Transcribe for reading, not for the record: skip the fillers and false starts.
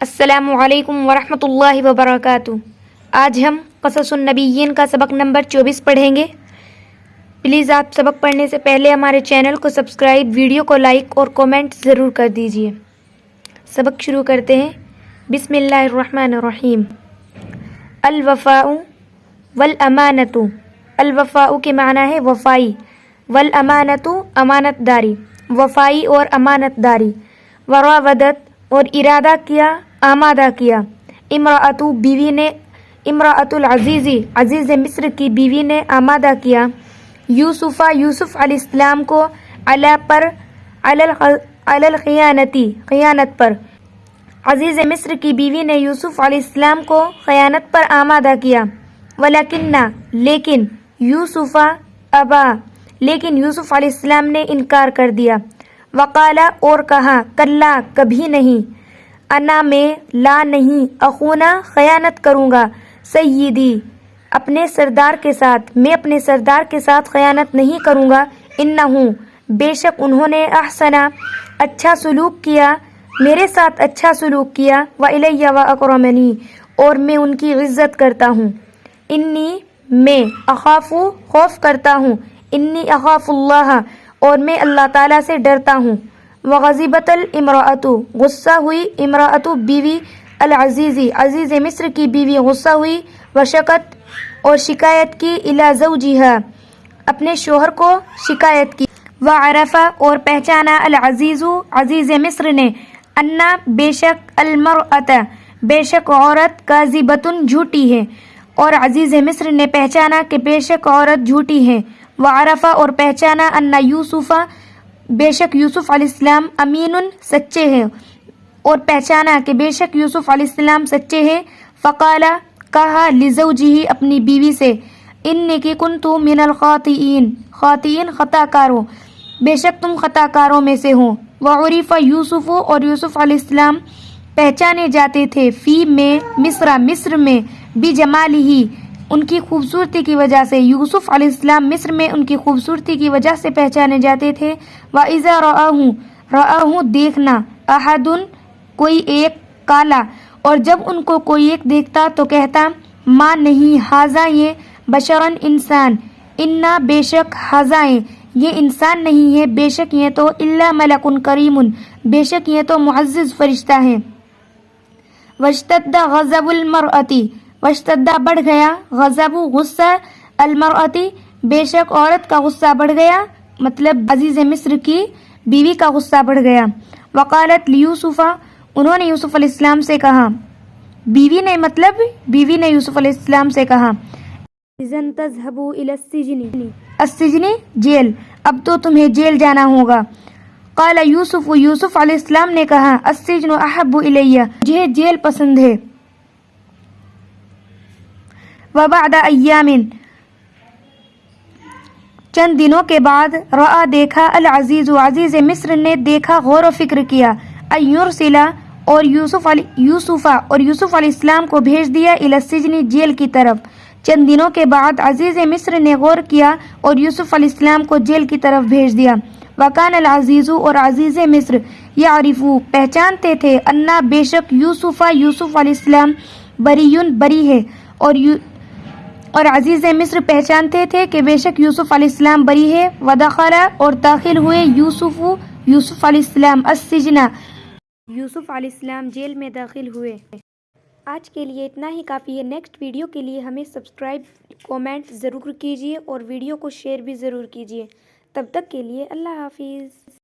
السلام علیکم ورحمۃ اللہ وبرکاتہ۔ آج ہم قصص النبیین کا سبق نمبر 24 پڑھیں گے۔ پلیز آپ سبق پڑھنے سے پہلے ہمارے چینل کو سبسکرائب، ویڈیو کو لائک اور کومنٹ ضرور کر دیجیے۔ سبق شروع کرتے ہیں۔ بسم اللہ الرحمن الرحیم۔ الوفاء والامانۃ۔ الوفاء کے معنی ہے وفائی، والامانۃ امانت داری، وفائی اور امانت داری۔ وراودت اور ارادہ کیا، آمادہ کیا۔ امراۃ بیوی نے، امراۃ العزیز عزیز مصر کی بیوی نے آمادہ کیا۔ یوسف یوسف علیہ السلام کو، علی الخیانتی خیانت پر۔ عزیز مصر کی بیوی نے یوسف علیہ السلام کو خیانت پر آمادہ کیا۔ ولیکن لیکن یوسف ابا لیکن یوسف علیہ السلام نے انکار کر دیا۔ وقالا اور کہا، کلا کبھی نہیں، انا میں، لا نہیں، اخونا خیانت کروں گا، سیدی اپنے سردار کے ساتھ، میں اپنے سردار کے ساتھ خیانت نہیں کروں گا، انہو بے شک انہوں نے، احسنا اچھا سلوک کیا، میرے ساتھ اچھا سلوک کیا، وإلی وأکرمنی اور میں ان کی عزت کرتا ہوں، انی میں، اخاف خوف کرتا ہوں، انی اخاف اللہ اور میں اللہ تعالیٰ سے ڈرتا ہوں۔ وغضبت الامراۃ غصہ ہوئی، امراۃ بیوی، العزیزی عزیز مصر کی بیوی غصہ ہوئی، وشکت اور شکایت کی، الی زوجہا اپنے شوہر کو شکایت کی۔ وعرف اور پہچانا، العزیز عزیز مصر نے، انا بے شک، المرأۃ بے شک عورت، کاذبۃ جھوٹی ہے، اور عزیز مصر نے پہچانا کہ بے شک عورت جھوٹی ہے۔ وعرف اور پہچانا، ان یوسف بے شک یوسف علیہ السلام، امین سچے ہیں، اور پہچانا کہ بے شک یوسف علیہ السلام سچے ہیں۔ فقالا کہا، لزوجہ اپنی بیوی سے، انی کنت من الخاطئین خاطئین خطا کاروں، بے شک تم خطا کاروں میں سے ہو۔ وعرف یوسف اور یوسف علیہ السلام پہچانے جاتے تھے، فی میں، مصر میں، بجمالہ ان کی خوبصورتی کی وجہ سے، یوسف علیہ السلام مصر میں ان کی خوبصورتی کی وجہ سے پہچانے جاتے تھے۔ وَإِذَا رَآهُ دیکھنا، احد کوئی ایک، کالا اور جب ان کو کوئی ایک دیکھتا تو کہتا، ماں نہیں، ھذا یہ، بشرن انسان، انا بے شک، ھذا یہ انسان نہیں ہے، بے شک یہ تو، الا ملک کریم بے شک یہ تو معزز فرشتہ ہے۔ واشتد غضب المرأتی واشتد بڑھ گیا، غضب غصہ، المرأتی بے شک عورت کا غصہ بڑھ گیا، مطلب عزیز مصر کی بیوی کا غصہ بڑھ گیا۔ وقالت لیوسف انہوں نے یوسف علیہ السلام سے کہا، بیوی نے یوسف علیہ السلام سے کہا، اذن تذهبوا الى السجن جیل، اب تو تمہیں جیل جانا ہوگا۔ قال یوسف یوسف علیہ السلام نے کہا، السجن احب الی مجھے جیل پسند ہے۔ وبعد ایام چند دنوں کے بعد، رأى دیکھا، العزیز عزیز مصر نے دیکھا، غور و فکر کیا، ان یرسل اور یوسف علیہ السلام کو بھیج دیا، الی السجن جیل کی طرف۔ چند دنوں کے بعد عزیز مصر نے غور کیا اور یوسف علیہ السلام کو جیل کی طرف بھیج دیا۔ وکان العزیز اور عزیز مصر، یعرف پہچانتے تھے، انا بے شک یوسف علیہ السلام، بری ہے، اور عزیز مصر پہچانتے تھے کہ بے شک یوسف علیہ السلام بری ہے۔ ودخل اور داخل ہوئے، یوسف علیہ السلام، السجن یوسف علیہ السلام جیل میں داخل ہوئے۔ آج کے لیے اتنا ہی کافی ہے۔ نیکسٹ ویڈیو کے لیے ہمیں سبسکرائب، کومنٹ ضرور کیجیے اور ویڈیو کو شیئر بھی ضرور کیجیے۔ تب تک کے لیے اللہ حافظ۔